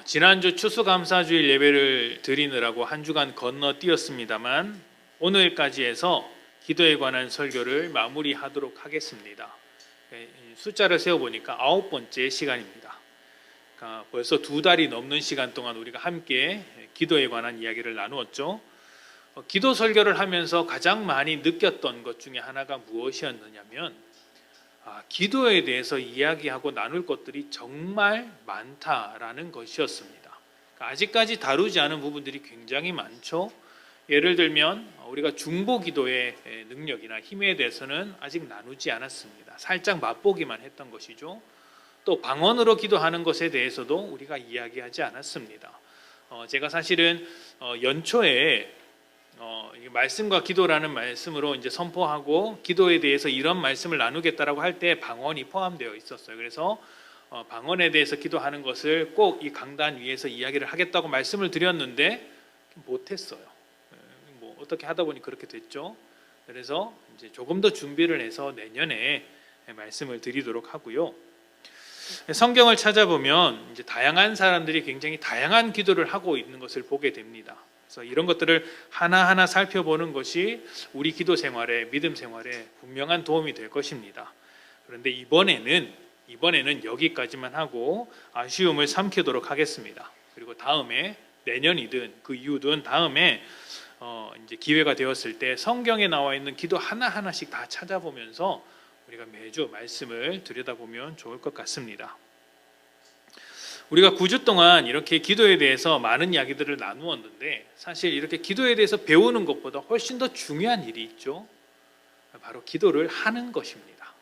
지난주 추수감사주일 예배를 드리느라고 한 주간 건너뛰었습니다만 오늘까지 해서 기도에 관한 설교를 마무리하도록 하겠습니다. 숫자를 세어보니까 9번째 시간입니다. 그러니까 벌써 2달이 넘는 시간 동안 우리가 함께 기도에 관한 이야기를 나누었죠. 기도 설교를 하면서 가장 많이 느꼈던 것 중에 하나가 무엇이었느냐면 기도에 대해서 이야기하고 나눌 것들이 정말 많다라는 것이었습니다. 아직까지 다루지 않은 부분들이 굉장히 많죠. 예를 들면 우리가 중보기도의 능력이나 힘에 대해서는 아직 나누지 않았습니다. 살짝 맛보기만 했던 것이죠. 또 방언으로 기도하는 것에 대해서도 우리가 이야기하지 않았습니다. 제가 사실은 연초에 말씀과 기도라는 말씀으로 이제 선포하고 기도에 대해서 이런 말씀을 나누겠다라고 할 때 방언이 포함되어 있었어요. 그래서 방언에 대해서 기도하는 것을 꼭 이 강단 위에서 이야기를 하겠다고 말씀을 드렸는데 못했어요. 어떻게 하다 보니 그렇게 됐죠. 그래서 이제 조금 더 준비를 해서 내년에 말씀을 드리도록 하고요. 성경을 찾아보면 이제 다양한 사람들이 굉장히 다양한 기도를 하고 있는 것을 보게 됩니다. 그래서 이런 것들을 하나하나 살펴보는 것이 우리 기도 생활에, 믿음 생활에 분명한 도움이 될 것입니다. 그런데 이번에는 여기까지만 하고 아쉬움을 삼키도록 하겠습니다. 그리고 다음에 내년이든 그 이후든 다음에 이제 기회가 되었을 때 성경에 나와 있는 기도 하나하나씩 다 찾아보면서 우리가 매주 말씀을 들여다보면 좋을 것 같습니다. 우리가 9주 동안 이렇게 기도에 대해서 많은 이야기들을 나누었는데 사실 이렇게 기도에 대해서 배우는 것보다 훨씬 더 중요한 일이 있죠. 바로 기도를 하는 것입니다.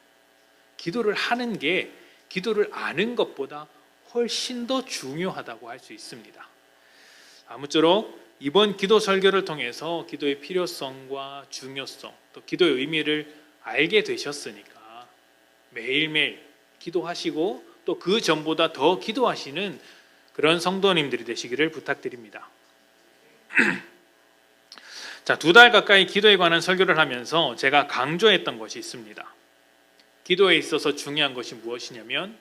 기도를 하는 게 기도를 아는 것보다 훨씬 더 중요하다고 할 수 있습니다. 아무쪼록 이번 기도 설교를 통해서 기도의 필요성과 중요성, 또 기도의 의미를 알게 되셨으니까 매일매일 기도하시고 또 그 전보다 더 기도하시는 그런 성도님들이 되시기를 부탁드립니다. 자, 2달 가까이 기도에 관한 설교를 하면서 제가 강조했던 것이 있습니다. 기도에 있어서 중요한 것이 무엇이냐면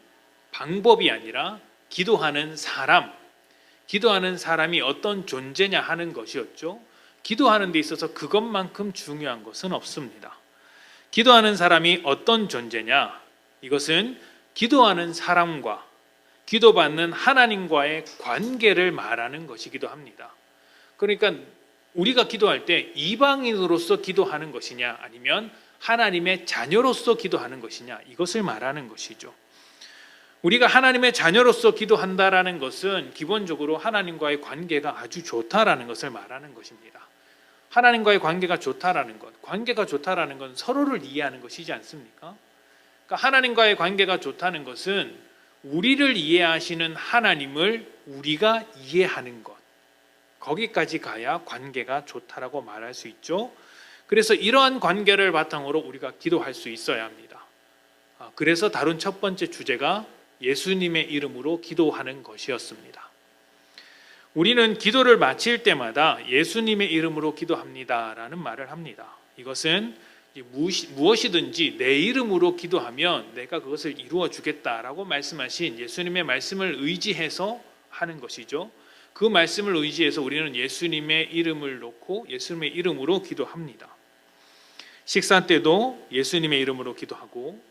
방법이 아니라 기도하는 사람이 어떤 존재냐 하는 것이었죠. 기도하는 데 있어서 그것만큼 중요한 것은 없습니다. 기도하는 사람이 어떤 존재냐? 이것은 기도하는 사람과 기도받는 하나님과의 관계를 말하는 것이기도 합니다. 그러니까 우리가 기도할 때 이방인으로서 기도하는 것이냐 아니면 하나님의 자녀로서 기도하는 것이냐 이것을 말하는 것이죠. 우리가 하나님의 자녀로서 기도한다라는 것은 기본적으로 하나님과의 관계가 아주 좋다라는 것을 말하는 것입니다. 하나님과의 관계가 좋다라는 건 서로를 이해하는 것이지 않습니까? 그러니까 하나님과의 관계가 좋다는 것은 우리를 이해하시는 하나님을 우리가 이해하는 것, 거기까지 가야 관계가 좋다라고 말할 수 있죠. 그래서 이러한 관계를 바탕으로 우리가 기도할 수 있어야 합니다. 그래서 다룬 첫 번째 주제가 예수님의 이름으로 기도하는 것이었습니다. 우리는 기도를 마칠 때마다 예수님의 이름으로 기도합니다라는 말을 합니다. 이것은 무엇이든지 내 이름으로 기도하면 내가 그것을 이루어 주겠다라고 말씀하신 예수님의 말씀을 의지해서 하는 것이죠. 그 말씀을 의지해서 우리는 예수님의 이름을 놓고 예수님의 이름으로 기도합니다. 식사 때도 예수님의 이름으로 기도하고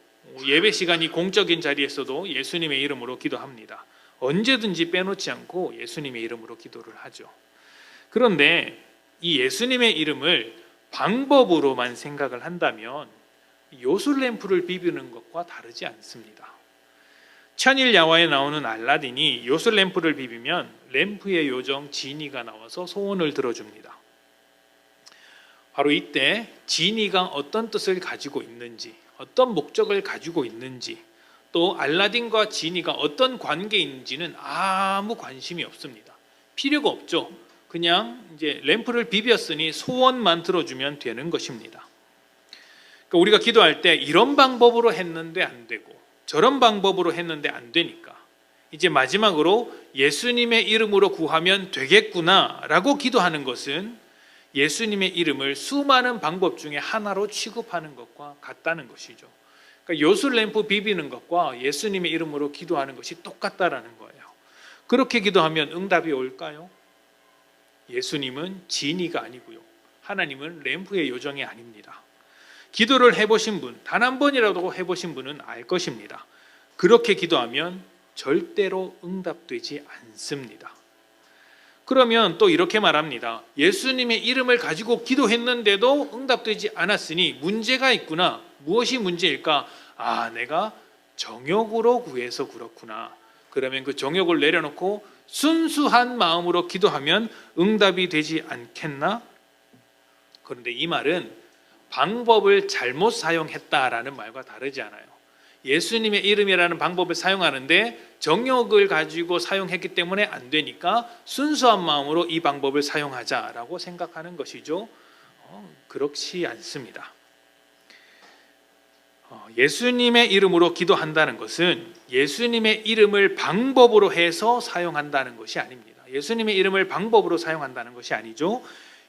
예배 시간이 공적인 자리에서도 예수님의 이름으로 기도합니다. 언제든지 빼놓지 않고 예수님의 이름으로 기도를 하죠. 그런데 이 예수님의 이름을 방법으로만 생각을 한다면 요술램프를 비비는 것과 다르지 않습니다. 천일야화에 나오는 알라딘이 요술램프를 비비면 램프의 요정 지니가 나와서 소원을 들어줍니다. 바로 이때 지니가 어떤 뜻을 가지고 있는지, 어떤 목적을 가지고 있는지, 또 알라딘과 지니가 어떤 관계인지는 아무 관심이 없습니다. 필요가 없죠. 그냥 이제 램프를 비볐으니 소원만 들어주면 되는 것입니다. 그러니까 우리가 기도할 때 이런 방법으로 했는데 안 되고 저런 방법으로 했는데 안 되니까 이제 마지막으로 예수님의 이름으로 구하면 되겠구나라고 기도하는 것은 예수님의 이름을 수많은 방법 중에 하나로 취급하는 것과 같다는 것이죠. 그러니까 요술 램프 비비는 것과 예수님의 이름으로 기도하는 것이 똑같다라는 거예요. 그렇게 기도하면 응답이 올까요? 예수님은 지니가 아니고요, 하나님은 램프의 요정이 아닙니다. 기도를 해보신 분, 단 한 번이라도 해보신 분은 알 것입니다. 그렇게 기도하면 절대로 응답되지 않습니다. 그러면 또 이렇게 말합니다. 예수님의 이름을 가지고 기도했는데도 응답되지 않았으니 문제가 있구나. 무엇이 문제일까? 내가 정욕으로 구해서 그렇구나. 그러면 그 정욕을 내려놓고 순수한 마음으로 기도하면 응답이 되지 않겠나? 그런데 이 말은 방법을 잘못 사용했다라는 말과 다르지 않아요. 예수님의 이름이라는 방법을 사용하는데 정욕을 가지고 사용했기 때문에 안 되니까 순수한 마음으로 이 방법을 사용하자라고 생각하는 것이죠. 그렇지 않습니다. 예수님의 이름으로 기도한다는 것은 예수님의 이름을 방법으로 해서 사용한다는 것이 아닙니다. 예수님의 이름을 방법으로 사용한다는 것이 아니죠.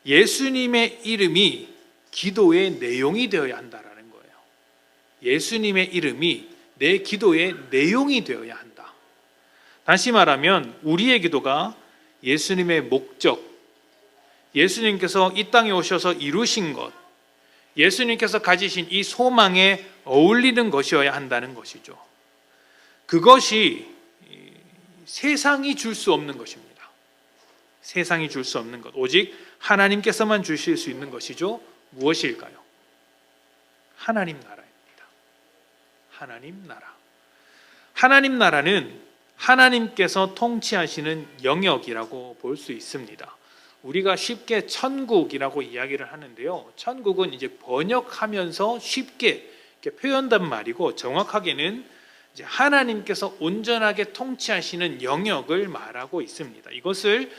예수님의 이름이 기도의 내용이 되어야 한다라는 거예요. 예수님의 이름이 내 기도의 내용이 되어야 한다. 다시 말하면 우리의 기도가 예수님의 목적, 예수님께서 이 땅에 오셔서 이루신 것, 예수님께서 가지신 이 소망에 어울리는 것이어야 한다는 것이죠. 그것이 세상이 줄 수 없는 것입니다. 세상이 줄 수 없는 것, 오직 하나님께서만 주실 수 있는 것이죠. 무엇일까요? 하나님 나라입니다. 하나님 나라. 하나님 나라는 하나님께서 통치하시는 영역이라고 볼 수 있습니다. 우리가 쉽게 천국이라고 이야기를 하는데요. 천국은 이제 번역하면서 쉽게 이렇게 표현된 말이고, 정확하게는 이제 하나님께서 온전하게 통치하시는 영역을 말하고 있습니다. 이것을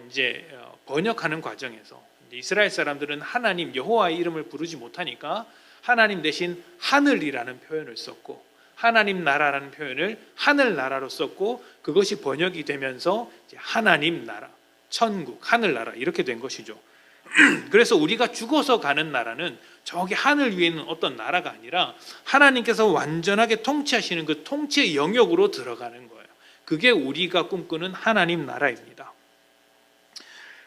이제 번역하는 과정에서 이스라엘 사람들은 하나님 여호와의 이름을 부르지 못하니까 하나님 대신 하늘이라는 표현을 썼고, 하나님 나라라는 표현을 하늘나라로 썼고, 그것이 번역이 되면서 이제 하나님 나라, 천국, 하늘나라 이렇게 된 것이죠. 그래서 우리가 죽어서 가는 나라는 저기 하늘 위에 있는 어떤 나라가 아니라 하나님께서 완전하게 통치하시는 그 통치의 영역으로 들어가는 거예요. 그게 우리가 꿈꾸는 하나님 나라입니다.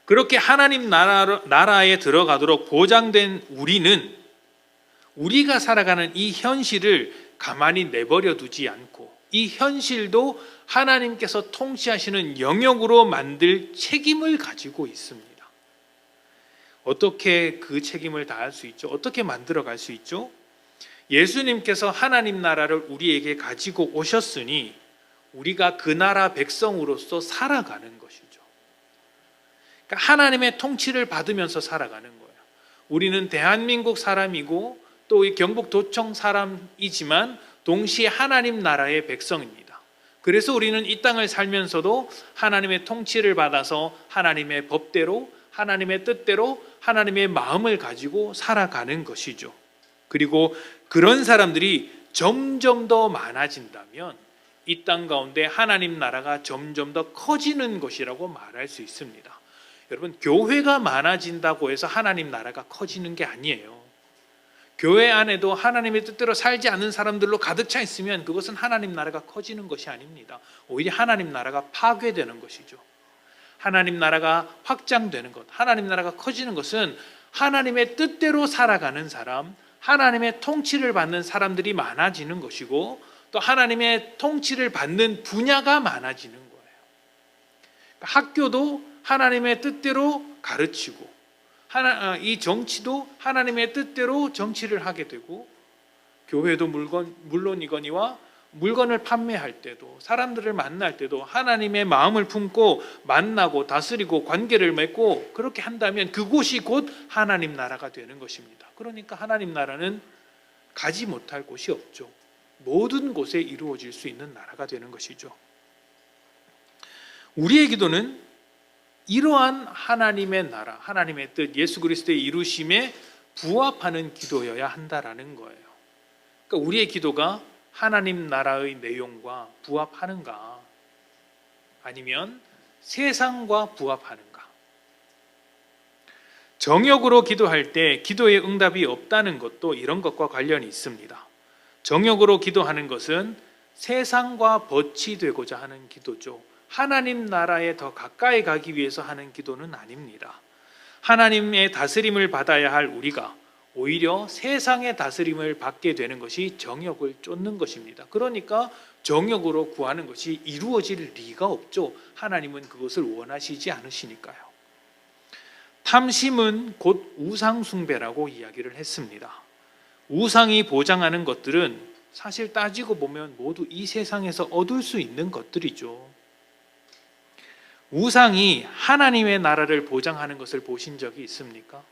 그렇게 하나님 나라에 들어가도록 보장된 우리는 우리가 살아가는 이 현실을 가만히 내버려 두지 않고 이 현실도 하나님께서 통치하시는 영역으로 만들 책임을 가지고 있습니다. 어떻게 그 책임을 다할 수 있죠? 어떻게 만들어 갈 수 있죠? 예수님께서 하나님 나라를 우리에게 가지고 오셨으니 우리가 그 나라 백성으로서 살아가는 것이죠. 그러니까 하나님의 통치를 받으면서 살아가는 거예요. 우리는 대한민국 사람이고 또 이 경북도청 사람이지만 동시에 하나님 나라의 백성입니다. 그래서 우리는 이 땅을 살면서도 하나님의 통치를 받아서 하나님의 법대로, 하나님의 뜻대로, 하나님의 마음을 가지고 살아가는 것이죠. 그리고 그런 사람들이 점점 더 많아진다면 이 땅 가운데 하나님 나라가 점점 더 커지는 것이라고 말할 수 있습니다. 여러분, 교회가 많아진다고 해서 하나님 나라가 커지는 게 아니에요. 교회 안에도 하나님의 뜻대로 살지 않는 사람들로 가득 차 있으면 그것은 하나님 나라가 커지는 것이 아닙니다. 오히려 하나님 나라가 파괴되는 것이죠. 하나님 나라가 확장되는 것, 하나님 나라가 커지는 것은 하나님의 뜻대로 살아가는 사람, 하나님의 통치를 받는 사람들이 많아지는 것이고 또 하나님의 통치를 받는 분야가 많아지는 거예요. 학교도 하나님의 뜻대로 가르치고 이 정치도 하나님의 뜻대로 정치를 하게 되고 교회도 물론이거니와 물건을 판매할 때도 사람들을 만날 때도 하나님의 마음을 품고 만나고 다스리고 관계를 맺고 그렇게 한다면 그곳이 곧 하나님 나라가 되는 것입니다. 그러니까 하나님 나라는 가지 못할 곳이 없죠. 모든 곳에 이루어질 수 있는 나라가 되는 것이죠. 우리의 기도는 이러한 하나님의 나라, 하나님의 뜻, 예수 그리스도의 이루심에 부합하는 기도여야 한다라는 거예요. 그러니까 우리의 기도가 하나님 나라의 내용과 부합하는가, 아니면 세상과 부합하는가. 정욕으로 기도할 때 기도의 응답이 없다는 것도 이런 것과 관련이 있습니다. 정욕으로 기도하는 것은 세상과 버치되고자 하는 기도죠. 하나님 나라에 더 가까이 가기 위해서 하는 기도는 아닙니다. 하나님의 다스림을 받아야 할 우리가 오히려 세상의 다스림을 받게 되는 것이 정욕을 쫓는 것입니다. 그러니까 정욕으로 구하는 것이 이루어질 리가 없죠. 하나님은 그것을 원하시지 않으시니까요. 탐심은 곧 우상 숭배라고 이야기를 했습니다. 우상이 보장하는 것들은 사실 따지고 보면 모두 이 세상에서 얻을 수 있는 것들이죠. 우상이 하나님의 나라를 보장하는 것을 보신 적이 있습니까?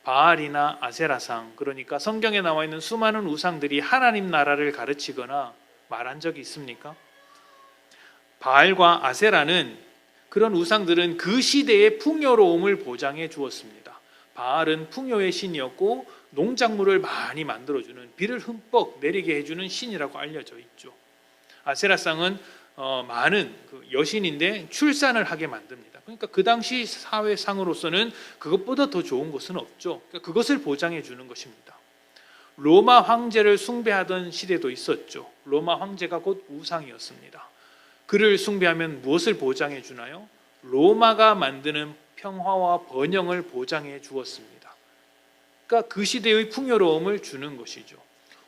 바알이나 아세라상, 그러니까 성경에 나와 있는 수많은 우상들이 하나님 나라를 가르치거나 말한 적이 있습니까? 바알과 아세라는, 그런 우상들은 그 시대의 풍요로움을 보장해 주었습니다. 바알은 풍요의 신이었고 농작물을 많이 만들어주는, 비를 흠뻑 내리게 해주는 신이라고 알려져 있죠. 아세라상은 많은 여신인데 출산을 하게 만듭니다. 그러니까 그 당시 사회상으로서는 그것보다 더 좋은 것은 없죠. 그러니까 그것을 보장해 주는 것입니다. 로마 황제를 숭배하던 시대도 있었죠. 로마 황제가 곧 우상이었습니다. 그를 숭배하면 무엇을 보장해 주나요? 로마가 만드는 평화와 번영을 보장해 주었습니다. 그러니까 그 시대의 풍요로움을 주는 것이죠.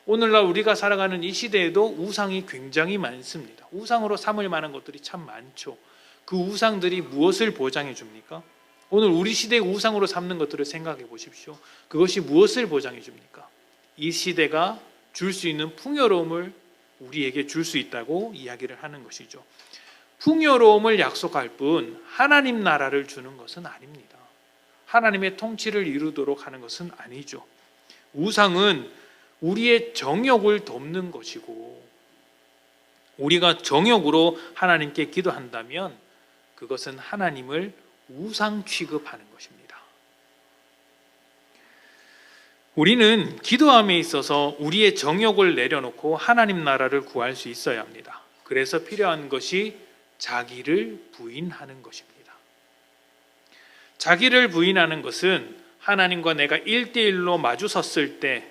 오늘날 우리가 살아가는 이 시대에도 우상이 굉장히 많습니다. 우상으로 삼을 만한 것들이 참 많죠. 그 우상들이 무엇을 보장해 줍니까? 오늘 우리 시대의 우상으로 삼는 것들을 생각해 보십시오. 그것이 무엇을 보장해 줍니까? 이 시대가 줄 수 있는 풍요로움을 우리에게 줄 수 있다고 이야기를 하는 것이죠. 풍요로움을 약속할 뿐 하나님 나라를 주는 것은 아닙니다. 하나님의 통치를 이루도록 하는 것은 아니죠. 우상은 우리의 정욕을 덮는 것이고, 우리가 정욕으로 하나님께 기도한다면 그것은 하나님을 우상 취급하는 것입니다. 우리는 기도함에 있어서 우리의 정욕을 내려놓고 하나님 나라를 구할 수 있어야 합니다. 그래서 필요한 것이 자기를 부인하는 것입니다. 자기를 부인하는 것은 하나님과 내가 1대1로 마주 섰을 때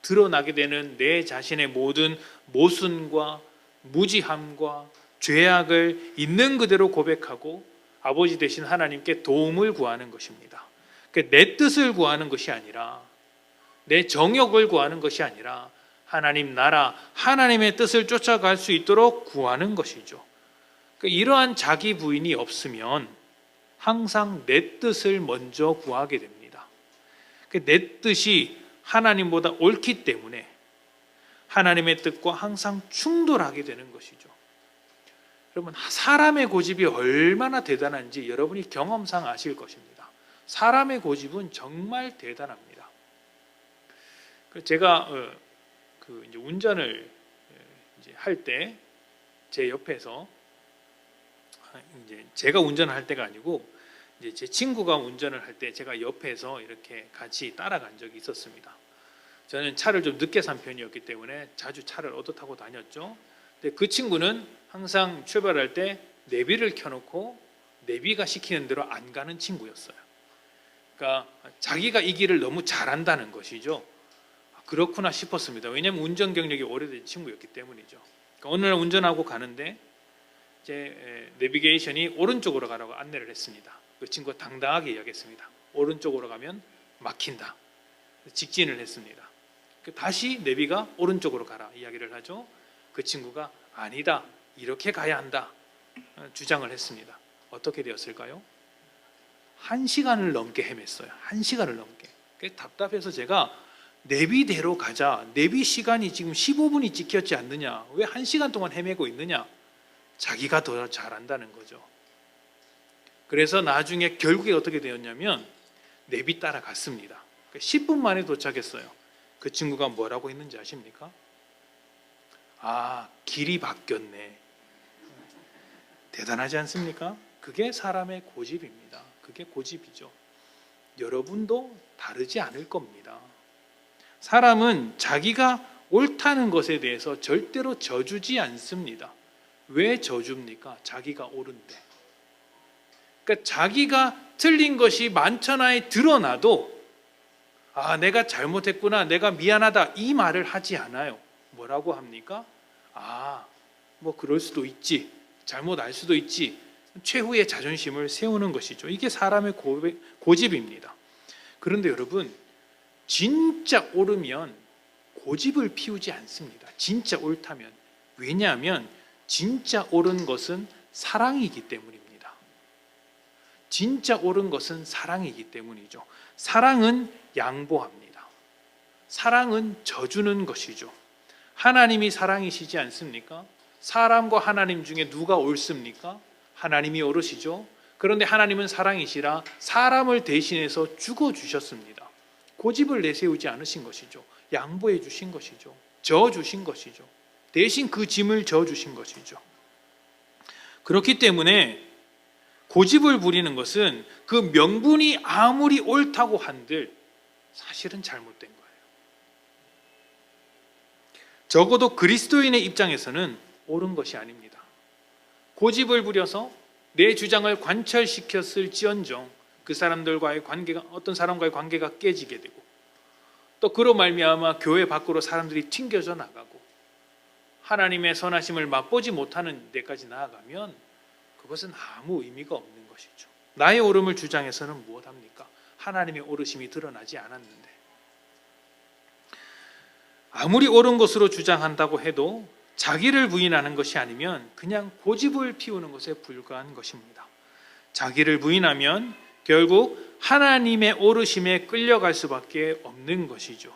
드러나게 되는 내 자신의 모든 모순과 무지함과 죄악을 있는 그대로 고백하고 아버지 되신 하나님께 도움을 구하는 것입니다. 내 뜻을 구하는 것이 아니라, 내 정욕을 구하는 것이 아니라 하나님 나라, 하나님의 뜻을 쫓아갈 수 있도록 구하는 것이죠. 이러한 자기 부인이 없으면 항상 내 뜻을 먼저 구하게 됩니다. 내 뜻이 하나님보다 옳기 때문에 하나님의 뜻과 항상 충돌하게 되는 것이죠. 여러분, 사람의 고집이 얼마나 대단한지 여러분이 경험상 아실 것입니다. 사람의 고집은 정말 대단합니다. 제가 이제 운전을 할 때 제 옆에서, 이제 제가 운전할 때가 아니고 이제 제 친구가 운전을 할 때 제가 옆에서 이렇게 같이 따라간 적이 있었습니다. 저는 차를 좀 늦게 산 편이었기 때문에 자주 차를 얻어 타고 다녔죠. 근데 그 친구는 항상 출발할 때 내비를 켜놓고 내비가 시키는 대로 안 가는 친구였어요. 그러니까 자기가 이 길을 너무 잘한다는 것이죠. 그렇구나 싶었습니다. 왜냐하면 운전 경력이 오래된 친구였기 때문이죠. 그러니까 어느 날 운전하고 가는데 제 내비게이션이 오른쪽으로 가라고 안내를 했습니다. 그 친구가 당당하게 이야기했습니다. 오른쪽으로 가면 막힌다. 직진을 했습니다. 다시 내비가 오른쪽으로 가라 이야기를 하죠. 그 친구가 아니다, 이렇게 가야 한다 주장을 했습니다. 어떻게 되었을까요? 1시간을 넘게 헤맸어요. 1시간을 넘게. 답답해서 제가 내비대로 가자. 내비 시간이 지금 15분이 찍혔지 않느냐, 왜 1시간 동안 헤매고 있느냐. 자기가 더 잘한다는 거죠. 그래서 나중에 결국에 어떻게 되었냐면 내비 따라갔습니다. 10분 만에 도착했어요. 그 친구가 뭐라고 했는지 아십니까? 아, 길이 바뀌었네. 대단하지 않습니까? 그게 사람의 고집입니다. 그게 고집이죠. 여러분도 다르지 않을 겁니다. 사람은 자기가 옳다는 것에 대해서 절대로 져주지 않습니다. 왜 져줍니까? 자기가 옳은데. 그러니까 자기가 틀린 것이 만천하에 드러나도 아, 내가 잘못했구나, 내가 미안하다, 이 말을 하지 않아요. 뭐라고 합니까? 아, 뭐 그럴 수도 있지. 잘못 알 수도 있지. 최후의 자존심을 세우는 것이죠. 이게 사람의 고집입니다. 그런데 여러분, 진짜 옳으면 고집을 피우지 않습니다. 진짜 옳다면. 왜냐하면 진짜 옳은 것은 사랑이기 때문입니다. 진짜 옳은 것은 사랑이기 때문이죠. 사랑은 양보합니다. 사랑은 져주는 것이죠. 하나님이 사랑이시지 않습니까? 사람과 하나님 중에 누가 옳습니까? 하나님이 옳으시죠. 그런데 하나님은 사랑이시라 사람을 대신해서 죽어주셨습니다. 고집을 내세우지 않으신 것이죠. 양보해 주신 것이죠. 져주신 것이죠. 대신 그 짐을 져주신 것이죠. 그렇기 때문에 고집을 부리는 것은 그 명분이 아무리 옳다고 한들 사실은 잘못된 거예요. 적어도 그리스도인의 입장에서는 옳은 것이 아닙니다. 고집을 부려서 내 주장을 관철시켰을지언정 그 사람들과의 관계가, 어떤 사람과의 관계가 깨지게 되고, 또 그로 말미암아 교회 밖으로 사람들이 튕겨져 나가고 하나님의 선하심을 맛보지 못하는 데까지 나아가면 그것은 아무 의미가 없는 것이죠. 나의 옳음을 주장해서는 무엇합니까? 하나님의 옳으심이 드러나지 않았는데. 아무리 옳은 것으로 주장한다고 해도 자기를 부인하는 것이 아니면 그냥 고집을 피우는 것에 불과한 것입니다. 자기를 부인하면 결국 하나님의 오르심에 끌려갈 수밖에 없는 것이죠.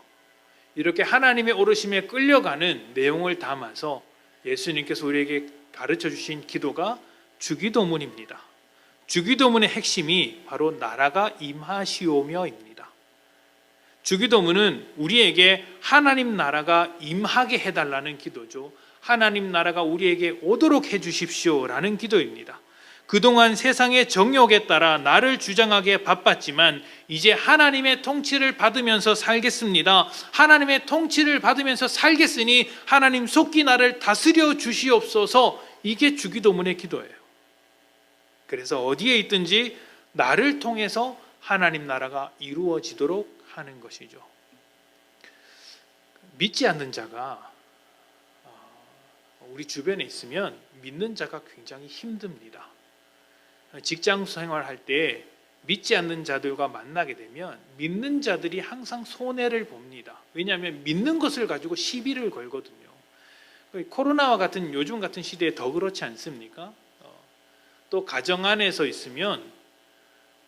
이렇게 하나님의 오르심에 끌려가는 내용을 담아서 예수님께서 우리에게 가르쳐 주신 기도가 주기도문입니다. 주기도문의 핵심이 바로 나라가 임하시오며입니다. 주기도문은 우리에게 하나님 나라가 임하게 해달라는 기도죠. 하나님 나라가 우리에게 오도록 해주십시오라는 기도입니다. 그동안 세상의 정욕에 따라 나를 주장하기에 바빴지만 이제 하나님의 통치를 받으면서 살겠습니다. 하나님의 통치를 받으면서 살겠으니 하나님 속히 나를 다스려 주시옵소서. 이게 주기도문의 기도예요. 그래서 어디에 있든지 나를 통해서 하나님 나라가 이루어지도록 하는 것이죠. 믿지 않는 자가 우리 주변에 있으면 믿는 자가 굉장히 힘듭니다. 직장 생활할 때 믿지 않는 자들과 만나게 되면 믿는 자들이 항상 손해를 봅니다. 왜냐하면 믿는 것을 가지고 시비를 걸거든요. 코로나와 같은 요즘 같은 시대에 더 그렇지 않습니까? 또 가정 안에서 있으면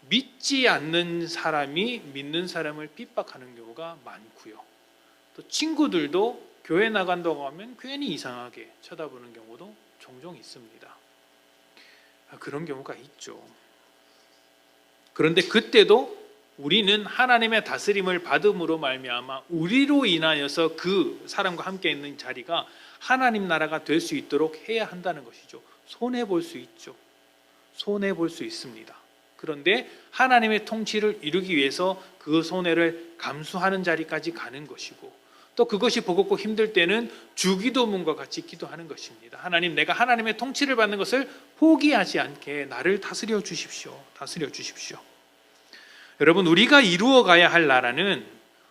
믿지 않는 사람이 믿는 사람을 핍박하는 경우가 많고요. 또 친구들도 교회 나간다고 하면 괜히 이상하게 쳐다보는 경우도 종종 있습니다. 그런 경우가 있죠. 그런데 그때도 우리는 하나님의 다스림을 받음으로 말미암아 우리로 인하여서 그 사람과 함께 있는 자리가 하나님 나라가 될 수 있도록 해야 한다는 것이죠. 손해볼 수 있죠. 손해볼 수 있습니다. 그런데 하나님의 통치를 이루기 위해서 그 손해를 감수하는 자리까지 가는 것이고, 또 그것이 버겁고 힘들 때는 주기도문과 같이 기도하는 것입니다. 하나님, 내가 하나님의 통치를 받는 것을 포기하지 않게 나를 다스려 주십시오. 다스려 주십시오. 여러분, 우리가 이루어가야 할 나라는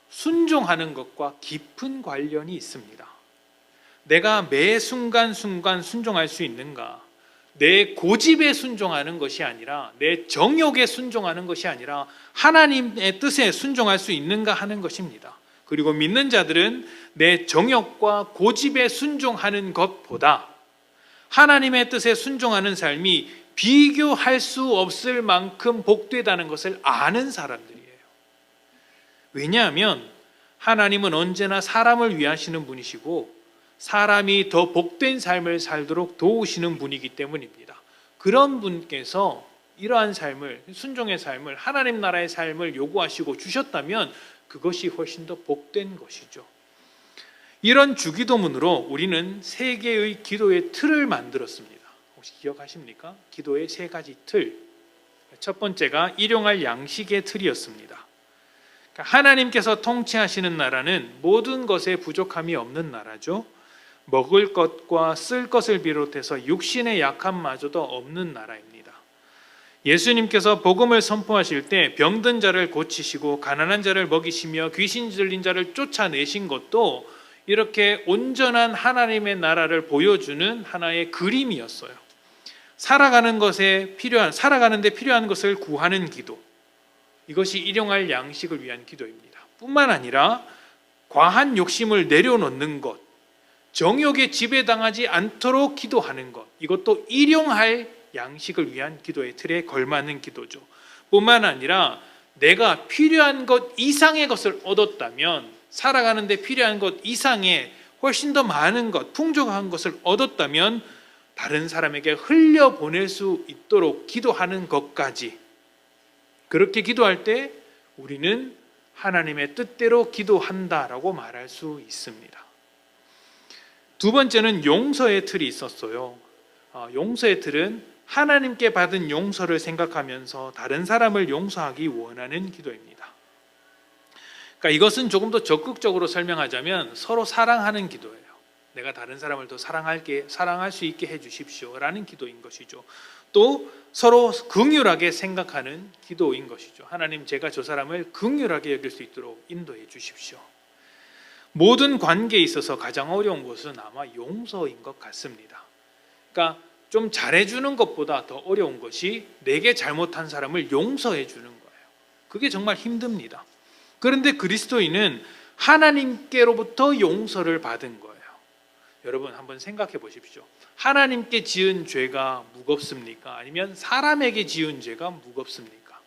순종하는 것과 깊은 관련이 있습니다. 내가 매 순간순간 순종할 수 있는가? 내 고집에 순종하는 것이 아니라, 내 정욕에 순종하는 것이 아니라 하나님의 뜻에 순종할 수 있는가 하는 것입니다. 그리고 믿는 자들은 내 정욕과 고집에 순종하는 것보다 하나님의 뜻에 순종하는 삶이 비교할 수 없을 만큼 복되다는 것을 아는 사람들이에요. 왜냐하면 하나님은 언제나 사람을 위하시는 분이시고 사람이 더 복된 삶을 살도록 도우시는 분이기 때문입니다. 그런 분께서 이러한 삶을, 순종의 삶을, 하나님 나라의 삶을 요구하시고 주셨다면 그것이 훨씬 더 복된 것이죠. 이런 주기도문으로 우리는 세 개의 기도의 틀을 만들었습니다. 혹시 기억하십니까? 기도의 세 가지 틀. 첫 번째가 일용할 양식의 틀이었습니다. 하나님께서 통치하시는 나라는 모든 것에 부족함이 없는 나라죠. 먹을 것과 쓸 것을 비롯해서 육신의 약함마저도 없는 나라입니다. 예수님께서 복음을 선포하실 때 병든 자를 고치시고 가난한 자를 먹이시며 귀신 들린 자를 쫓아내신 것도 이렇게 온전한 하나님의 나라를 보여주는 하나의 그림이었어요. 살아가는데 필요한 것을 구하는 기도. 이것이 일용할 양식을 위한 기도입니다. 뿐만 아니라 과한 욕심을 내려놓는 것, 정욕에 지배당하지 않도록 기도하는 것, 이것도 일용할 양식을 위한 기도의 틀에 걸맞는 기도죠. 뿐만 아니라 내가 필요한 것 이상의 것을 얻었다면, 살아가는 데 필요한 것 이상의 훨씬 더 많은 것, 풍족한 것을 얻었다면 다른 사람에게 흘려보낼 수 있도록 기도하는 것까지, 그렇게 기도할 때 우리는 하나님의 뜻대로 기도한다라고 말할 수 있습니다. 두 번째는 용서의 틀이 있었어요. 용서의 틀은 하나님께 받은 용서를 생각하면서 다른 사람을 용서하기 원하는 기도입니다. 그러니까 이것은 조금 더 적극적으로 설명하자면 서로 사랑하는 기도예요. 내가 다른 사람을 더 사랑할 수 있게 해주십시오 라는 기도인 것이죠. 또 서로 긍휼하게 생각하는 기도인 것이죠. 하나님, 제가 저 사람을 긍휼하게 여길 수 있도록 인도해 주십시오. 모든 관계에 있어서 가장 어려운 것은 아마 용서인 것 같습니다. 그러니까 좀 잘해주는 것보다 더 어려운 것이 내게 잘못한 사람을 용서해 주는 거예요. 그게 정말 힘듭니다. 그런데 그리스도인은 하나님께로부터 용서를 받은 거예요. 여러분 한번 생각해 보십시오. 하나님께 지은 죄가 무겁습니까? 아니면 사람에게 지은 죄가 무겁습니까?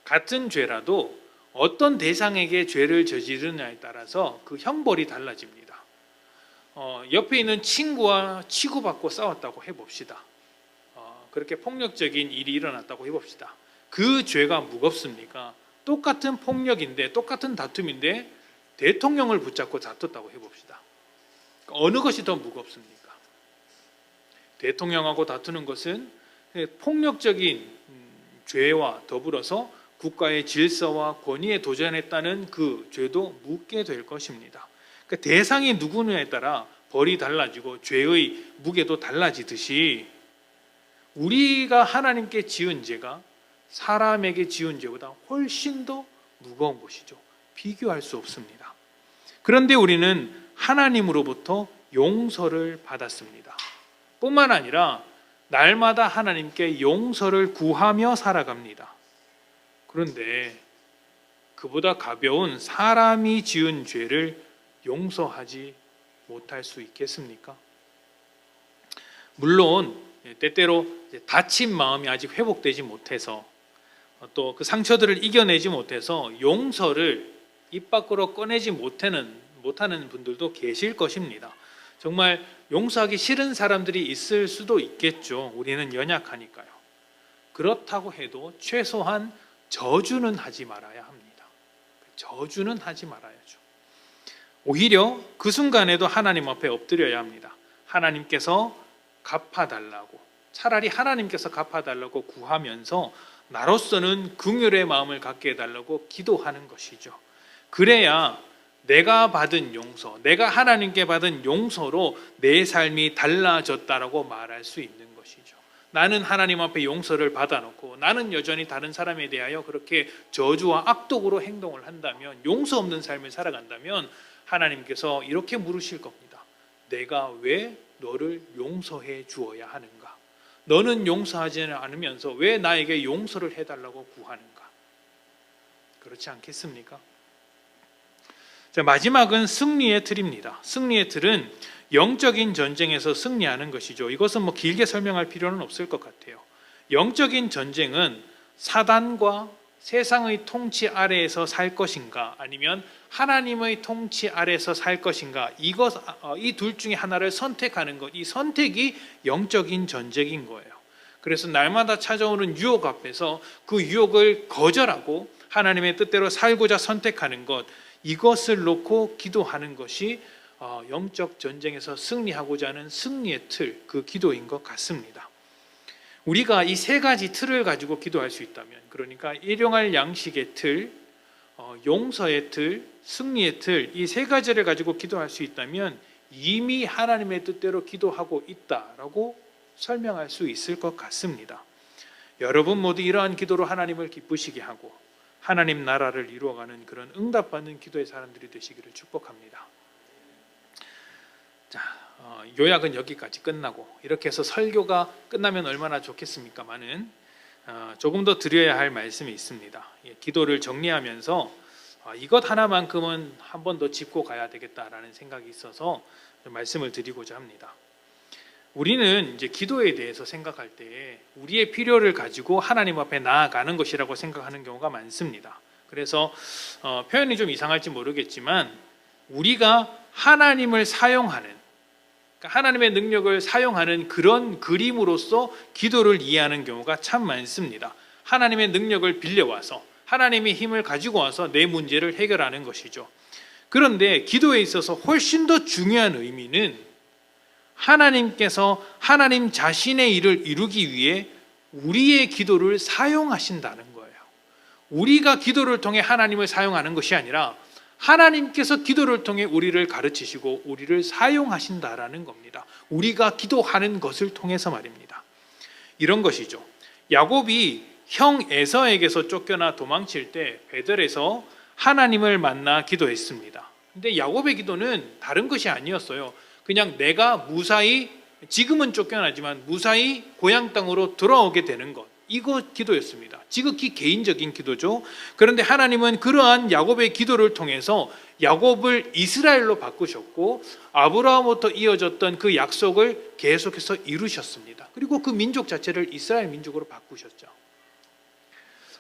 같은 죄라도 어떤 대상에게 죄를 저지르느냐에 따라서 그 형벌이 달라집니다. 옆에 있는 친구와 치고받고 싸웠다고 해봅시다. 그렇게 폭력적인 일이 일어났다고 해봅시다. 그 죄가 무겁습니까? 똑같은 폭력인데, 똑같은 다툼인데 대통령을 붙잡고 다퉜다고 해봅시다. 어느 것이 더 무겁습니까? 대통령하고 다투는 것은 폭력적인 죄와 더불어서 국가의 질서와 권위에 도전했다는 그 죄도 묻게 될 것입니다. 그러니까 대상이 누구냐에 따라 벌이 달라지고 죄의 무게도 달라지듯이 우리가 하나님께 지은 죄가 사람에게 지은 죄보다 훨씬 더 무거운 것이죠. 비교할 수 없습니다. 그런데 우리는 하나님으로부터 용서를 받았습니다. 뿐만 아니라 날마다 하나님께 용서를 구하며 살아갑니다. 그런데 그보다 가벼운 사람이 지은 죄를 용서하지 못할 수 있겠습니까? 물론 때때로 다친 마음이 아직 회복되지 못해서 또 그 상처들을 이겨내지 못해서 용서를 입 밖으로 꺼내지 못하는 분들도 계실 것입니다. 정말 용서하기 싫은 사람들이 있을 수도 있겠죠. 우리는 연약하니까요. 그렇다고 해도 최소한 저주는 하지 말아야 합니다. 저주는 하지 말아야죠. 오히려 그 순간에도 하나님 앞에 엎드려야 합니다. 하나님께서 갚아달라고, 차라리 하나님께서 갚아달라고 구하면서 나로서는 긍휼의 마음을 갖게 해달라고 기도하는 것이죠. 그래야 내가 받은 용서, 내가 하나님께 받은 용서로 내 삶이 달라졌다라고 말할 수 있는 것이죠. 나는 하나님 앞에 용서를 받아놓고 나는 여전히 다른 사람에 대하여 그렇게 저주와 악독으로 행동을 한다면, 용서 없는 삶을 살아간다면 하나님께서 이렇게 물으실 겁니다. 내가 왜 너를 용서해 주어야 하는가? 너는 용서하지 않으면서 왜 나에게 용서를 해달라고 구하는가? 그렇지 않겠습니까? 자, 마지막은 승리의 틀입니다. 승리의 틀은 영적인 전쟁에서 승리하는 것이죠. 이것은 길게 설명할 필요는 없을 것 같아요. 영적인 전쟁은 사단과 세상의 통치 아래에서 살 것인가, 아니면 하나님의 통치 아래에서 살 것인가, 이 둘 중에 하나를 선택하는 것, 이 선택이 영적인 전쟁인 거예요. 그래서 날마다 찾아오는 유혹 앞에서 그 유혹을 거절하고 하나님의 뜻대로 살고자 선택하는 것, 이것을 놓고 기도하는 것이 영적 전쟁에서 승리하고자 하는 승리의 틀, 그 기도인 것 같습니다. 우리가 이 세 가지 틀을 가지고 기도할 수 있다면, 그러니까 일용할 양식의 틀, 용서의 틀, 승리의 틀, 이 세 가지를 가지고 기도할 수 있다면 이미 하나님의 뜻대로 기도하고 있다라고 설명할 수 있을 것 같습니다. 여러분 모두 이러한 기도로 하나님을 기쁘시게 하고 하나님 나라를 이루어가는 그런 응답받는 기도의 사람들이 되시기를 축복합니다. 자, 요약은 여기까지 끝나고 이렇게 해서 설교가 끝나면 얼마나 좋겠습니까마는 조금 더 드려야 할 말씀이 있습니다. 기도를 정리하면서 이것 하나만큼은 한 번 더 짚고 가야 되겠다라는 생각이 있어서 말씀을 드리고자 합니다. 우리는 이제 기도에 대해서 생각할 때 우리의 필요를 가지고 하나님 앞에 나아가는 것이라고 생각하는 경우가 많습니다. 그래서 표현이 좀 이상할지 모르겠지만 우리가 하나님을 사용하는, 그러니까 하나님의 능력을 사용하는 그런 그림으로서 기도를 이해하는 경우가 참 많습니다. 하나님의 능력을 빌려와서 하나님의 힘을 가지고 와서 내 문제를 해결하는 것이죠. 그런데 기도에 있어서 훨씬 더 중요한 의미는 하나님께서 하나님 자신의 일을 이루기 위해 우리의 기도를 사용하신다는 거예요. 우리가 기도를 통해 하나님을 사용하는 것이 아니라 하나님께서 기도를 통해 우리를 가르치시고 우리를 사용하신다라는 겁니다. 우리가 기도하는 것을 통해서 말입니다. 이런 것이죠. 야곱이 형 에서에게서 쫓겨나 도망칠 때 베델에서 하나님을 만나 기도했습니다. 근데 야곱의 기도는 다른 것이 아니었어요. 그냥 내가 무사히, 지금은 쫓겨나지만 무사히 고향 땅으로 돌아오게 되는 것, 이거 기도였습니다. 지극히 개인적인 기도죠. 그런데 하나님은 그러한 야곱의 기도를 통해서 야곱을 이스라엘로 바꾸셨고 아브라함부터 이어졌던 그 약속을 계속해서 이루셨습니다. 그리고 그 민족 자체를 이스라엘 민족으로 바꾸셨죠.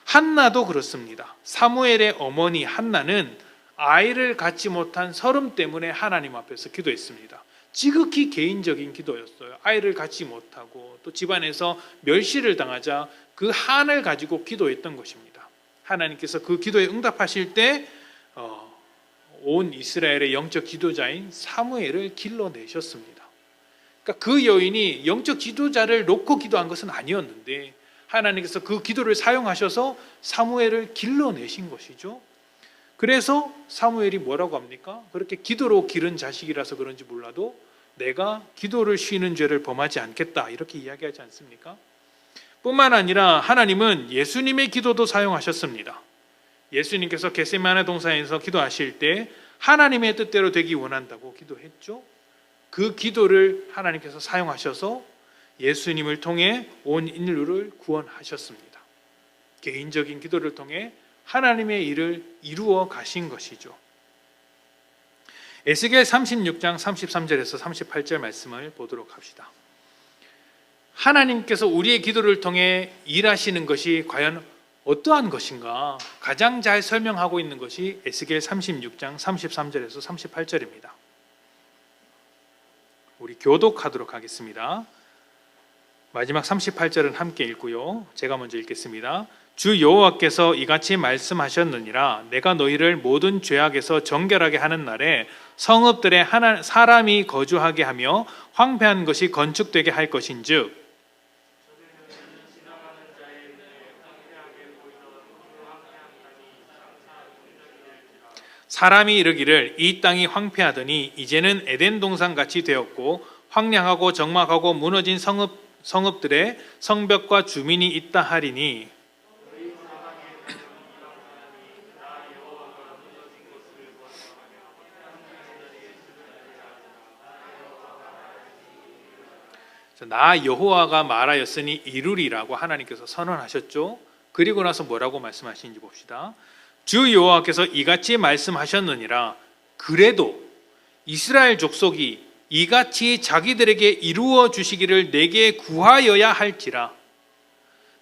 한나도 그렇습니다. 사무엘의 어머니 한나는 아이를 갖지 못한 서름 때문에 하나님 앞에서 기도했습니다. 지극히 개인적인 기도였어요. 아이를 갖지 못하고 또 집안에서 멸시를 당하자 그 한을 가지고 기도했던 것입니다. 하나님께서 그 기도에 응답하실 때 온 이스라엘의 영적 지도자인 사무엘을 길러내셨습니다. 그러니까 그 여인이 영적 지도자를 놓고 기도한 것은 아니었는데 하나님께서 그 기도를 사용하셔서 사무엘을 길러내신 것이죠. 그래서 사무엘이 뭐라고 합니까? 그렇게 기도로 기른 자식이라서 그런지 몰라도 내가 기도를 쉬는 죄를 범하지 않겠다 이렇게 이야기하지 않습니까? 뿐만 아니라 하나님은 예수님의 기도도 사용하셨습니다. 예수님께서 겟세마네 동산에서 기도하실 때 하나님의 뜻대로 되기 원한다고 기도했죠. 그 기도를 하나님께서 사용하셔서 예수님을 통해 온 인류를 구원하셨습니다. 개인적인 기도를 통해 하나님의 일을 이루어 가신 것이죠. 에스겔 36장 33절에서 38절 말씀을 보도록 합시다. 하나님께서 우리의 기도를 통해 일하시는 것이 과연 어떠한 것인가 가장 잘 설명하고 있는 것이 에스겔 36장 33절에서 38절입니다. 우리 교독하도록 하겠습니다. 마지막 38절은 함께 읽고요. 제가 먼저 읽겠습니다. 주 여호와께서 이같이 말씀하셨느니라. 내가 너희를 모든 죄악에서 정결하게 하는 날에 성읍들에 사람이 거주하게 하며 황폐한 것이 건축되게 할 것인즉 사람이 이르기를 이 땅이 황폐하더니 이제는 에덴 동산같이 되었고 황량하고 적막하고 무너진 성읍들에 성벽과 주민이 있다 하리니 나 여호와가 말하였으니 이루리라고 하나님께서 선언하셨죠. 그리고 나서 뭐라고 말씀하시는지 봅시다. 주 여호와께서 이같이 말씀하셨느니라. 그래도 이스라엘 족속이 이같이 자기들에게 이루어 주시기를 내게 구하여야 할지라.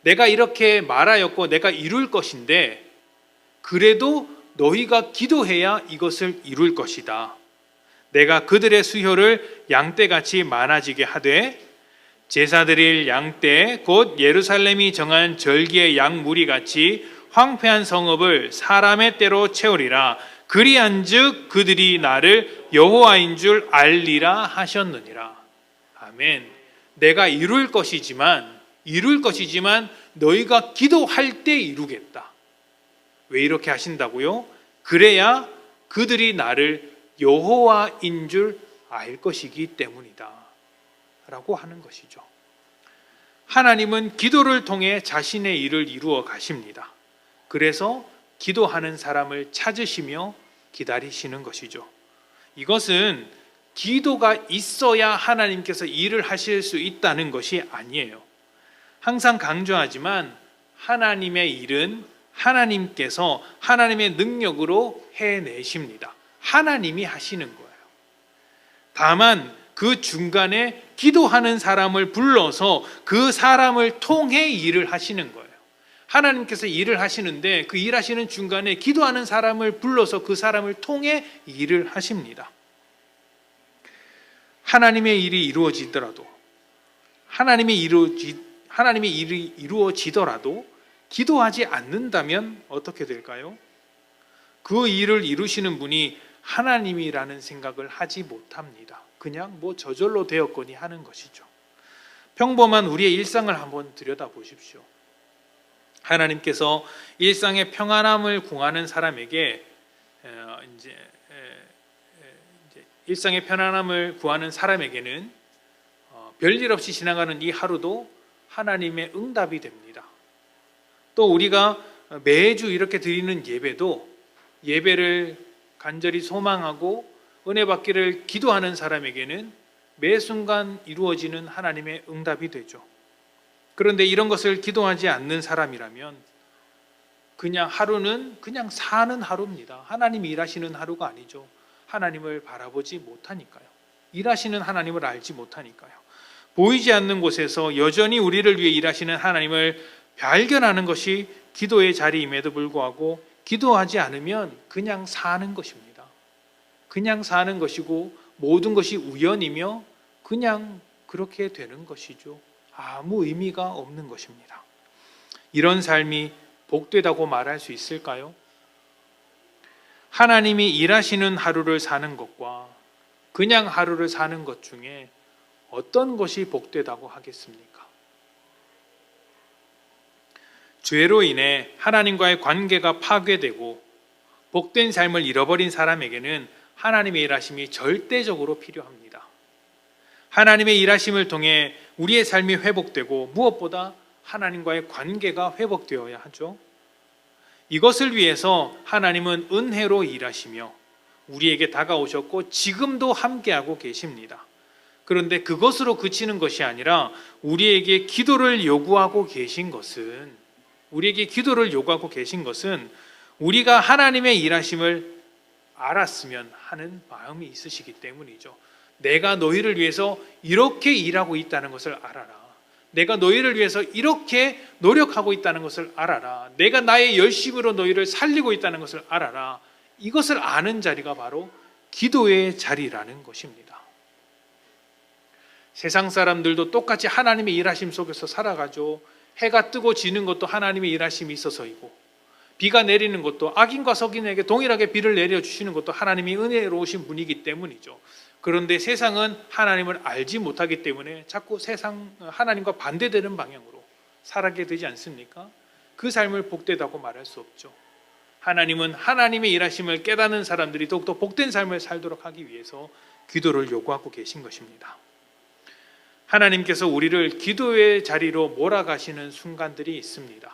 내가 이렇게 말하였고 내가 이룰 것인데 그래도 너희가 기도해야 이것을 이룰 것이다. 내가 그들의 수효를 양떼같이 많아지게 하되 제사 드릴 양떼 곧 예루살렘이 정한 절기의 양무리 같이 황폐한 성읍을 사람의 때로 채우리라. 그리한즉 그들이 나를 여호와인 줄 알리라 하셨느니라. 아멘. 내가 이룰 것이지만 너희가 기도할 때 이루겠다. 왜 이렇게 하신다고요? 그래야 그들이 나를 여호와인 줄 알 것이기 때문이다 라고 하는 것이죠. 하나님은 기도를 통해 자신의 일을 이루어 가십니다. 그래서 기도하는 사람을 찾으시며 기다리시는 것이죠. 이것은 기도가 있어야 하나님께서 일을 하실 수 있다는 것이 아니에요. 항상 강조하지만 하나님의 일은 하나님께서 하나님의 능력으로 해내십니다. 하나님이 하시는 거예요. 다만 그 중간에 기도하는 사람을 불러서 그 사람을 통해 일을 하시는 거예요. 하나님께서 일을 하시는데 그 일하시는 중간에 기도하는 사람을 불러서 그 사람을 통해 일을 하십니다. 하나님의 일이 이루어지더라도 하나님의 일이 이루어지더라도 기도하지 않는다면 어떻게 될까요? 그 일을 이루시는 분이 하나님이라는 생각을 하지 못합니다. 그냥 저절로 되었거니 하는 것이죠. 평범한 우리의 일상을 한번 들여다보십시오. 하나님께서 일상의 평안함을 구하는 사람에게 일상의 편안함을 구하는 사람에게는 별일 없이 지나가는 이 하루도 하나님의 응답이 됩니다. 또 우리가 매주 이렇게 드리는 예배도 예배를 간절히 소망하고 은혜 받기를 기도하는 사람에게는 매 순간 이루어지는 하나님의 응답이 되죠. 그런데 이런 것을 기도하지 않는 사람이라면 그냥 하루는 그냥 사는 하루입니다. 하나님이 일하시는 하루가 아니죠. 하나님을 바라보지 못하니까요. 일하시는 하나님을 알지 못하니까요. 보이지 않는 곳에서 여전히 우리를 위해 일하시는 하나님을 발견하는 것이 기도의 자리임에도 불구하고 기도하지 않으면 그냥 사는 것입니다. 그냥 사는 것이고 모든 것이 우연이며 그냥 그렇게 되는 것이죠. 아무 의미가 없는 것입니다. 이런 삶이 복되다고 말할 수 있을까요? 하나님이 일하시는 하루를 사는 것과 그냥 하루를 사는 것 중에 어떤 것이 복되다고 하겠습니까? 죄로 인해 하나님과의 관계가 파괴되고 복된 삶을 잃어버린 사람에게는 하나님의 일하심이 절대적으로 필요합니다. 하나님의 일하심을 통해 우리의 삶이 회복되고 무엇보다 하나님과의 관계가 회복되어야 하죠. 이것을 위해서 하나님은 은혜로 일하시며 우리에게 다가오셨고 지금도 함께하고 계십니다. 그런데 그것으로 그치는 것이 아니라 우리에게 기도를 요구하고 계신 것은 우리가 하나님의 일하심을 알았으면 하는 마음이 있으시기 때문이죠. 내가 너희를 위해서 이렇게 일하고 있다는 것을 알아라. 내가 너희를 위해서 이렇게 노력하고 있다는 것을 알아라. 내가 나의 열심으로 너희를 살리고 있다는 것을 알아라. 이것을 아는 자리가 바로 기도의 자리라는 것입니다. 세상 사람들도 똑같이 하나님의 일하심 속에서 살아가죠. 해가 뜨고 지는 것도 하나님의 일하심이 있어서이고 비가 내리는 것도 악인과 석인에게 동일하게 비를 내려주시는 것도 하나님이 은혜로우신 분이기 때문이죠. 그런데 세상은 하나님을 알지 못하기 때문에 자꾸 하나님과 반대되는 방향으로 살아가게 되지 않습니까? 그 삶을 복되다고 말할 수 없죠. 하나님은 하나님의 일하심을 깨닫는 사람들이 더욱더 복된 삶을 살도록 하기 위해서 기도를 요구하고 계신 것입니다. 하나님께서 우리를 기도의 자리로 몰아가시는 순간들이 있습니다.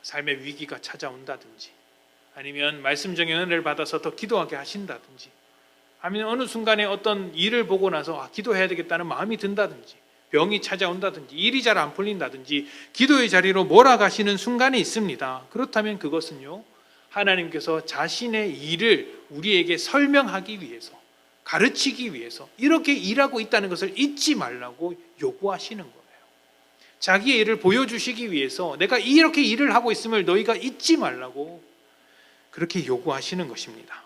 삶의 위기가 찾아온다든지 아니면 말씀 중에 은혜를 받아서 더 기도하게 하신다든지 아니면 어느 순간에 어떤 일을 보고 나서 기도해야 되겠다는 마음이 든다든지 병이 찾아온다든지 일이 잘 안 풀린다든지 기도의 자리로 몰아가시는 순간이 있습니다. 그렇다면 그것은요, 하나님께서 자신의 일을 우리에게 설명하기 위해서, 가르치기 위해서 이렇게 일하고 있다는 것을 잊지 말라고 요구하시는 거예요. 자기의 일을 보여주시기 위해서 내가 이렇게 일을 하고 있음을 너희가 잊지 말라고 그렇게 요구하시는 것입니다.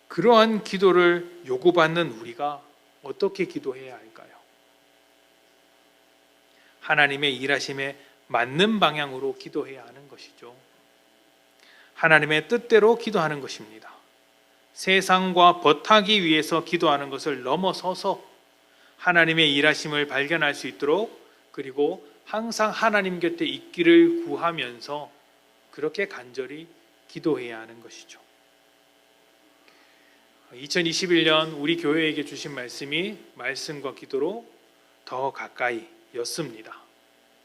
그러한 기도를 요구받는 우리가 어떻게 기도해야 할까요? 하나님의 일하심에 맞는 방향으로 기도해야 하는 것이죠. 하나님의 뜻대로 기도하는 것입니다. 세상과 버타기 위해서 기도하는 것을 넘어서서 하나님의 일하심을 발견할 수 있도록, 그리고 항상 하나님 곁에 있기를 구하면서 그렇게 간절히 기도해야 하는 것이죠. 2021년 우리 교회에게 주신 말씀이 말씀과 기도로 더 가까이였습니다.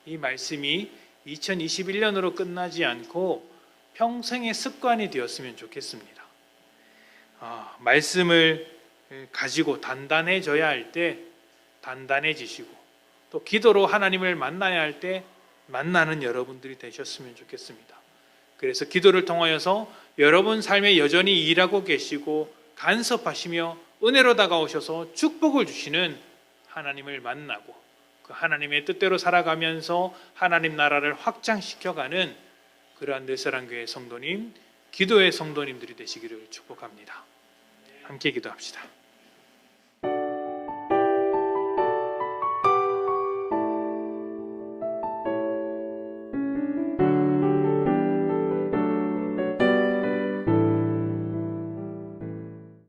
이 말씀이 2021년으로 끝나지 않고 평생의 습관이 되었으면 좋겠습니다. 말씀을 가지고 단단해져야 할 때 단단해지시고, 또 기도로 하나님을 만나야 할 때 만나는 여러분들이 되셨으면 좋겠습니다. 그래서 기도를 통하여서 여러분 삶에 여전히 일하고 계시고 간섭하시며 은혜로 다가오셔서 축복을 주시는 하나님을 만나고 그 하나님의 뜻대로 살아가면서 하나님 나라를 확장시켜가는 그러한 늘사랑교회 성도님, 기도의 성도님들이 되시기를 축복합니다. 함께 기도합시다.